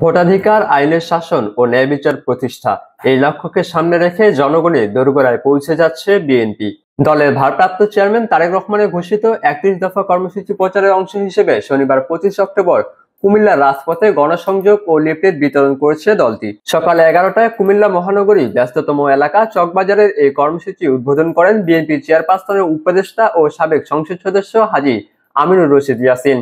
ভোটাধিকার, আইনের শাসন ও ন্যায় বিচার প্রতিষ্ঠা, এই লক্ষ্যকে সামনে রেখে জনগণের দোরগোড়ায় পৌঁছে যাচ্ছে বিএনপি। দলের ভারপ্রাপ্ত চেয়ারম্যান তারেক রহমানের ঘোষিত ৩১ দফা কর্মসূচি প্রচারের অংশ হিসেবে শনিবার ২৫ অক্টোবর কুমিল্লার রাজপথে গণসংযোগ ও লিফলেট বিতরণ করেছে দলটি। সকাল ১১টায় কুমিল্লা মহানগরী ব্যস্ততম এলাকা চকবাজারের এই কর্মসূচি উদ্বোধন করেন বিএনপি চেয়ারপারসনের উপদেষ্টা ও সাবেক সংসদ সদস্য হাজী আমিনুর রশিদ ইয়াসিন।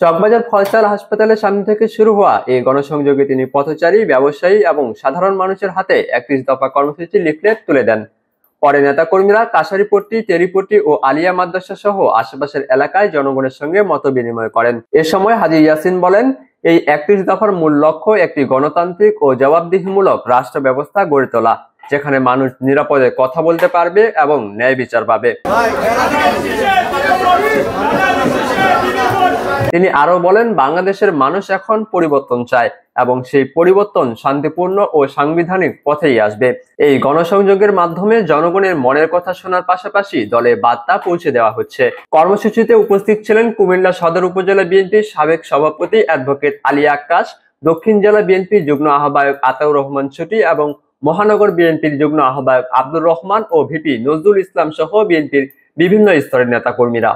চকবাজার ফয়সাল হাসপাতালের সামনে থেকে শুরু হওয়া এই গণসংযোগে তিনি পথচারী, ব্যবসায়ী এবং সাধারণ মানুষের হাতে ৩১ দফা কর্মসূচি লিফলেট তুলে দেন। পরে নেতাকর্মীরা কাশারিপট্টি, তেরিপট্টি ও আলিয়া মাদ্রাসা সহ আশেপাশের এলাকায় জনগণের সঙ্গে মত বিনিময় করেন। এ সময় হাজী ইয়াসিন বলেন, এই ৩১ দফার মূল লক্ষ্য একটি গণতান্ত্রিক ও জবাবদিহিমূলক রাষ্ট্র ব্যবস্থা গড়ে তোলা, যেখানে মানুষ নিরাপদে কথা বলতে পারবে এবং ন্যায় বিচার পাবে। তিনি আরো বলেন, বাংলাদেশের মানুষ এখন পরিবর্তন চায় এবং সেই পরিবর্তন শান্তিপূর্ণ ও সাংবিধানিক পথেই আসবে। এই গণসংযোগের মাধ্যমে জনগণের মনের কথা শোনার পাশাপাশি দলের বার্তা পৌঁছে দেওয়া হচ্ছে। কর্মসূচিতে উপস্থিত ছিলেন কুমিল্লা সদর উপজেলা বিএনপির সাবেক সভাপতি অ্যাডভোকেট আলী আক্কাস, দক্ষিণ জেলা বিএনপির যুগ্ম আহ্বায়ক আতাউর রহমান ছুটি এবং মহানগর বিএনপির যুগ্ম আহ্বায়ক আব্দুর রহমান ও ভিপি নজরুল ইসলাম সহ বিএনপির বিভিন্ন স্তরের নেতাকর্মীরা।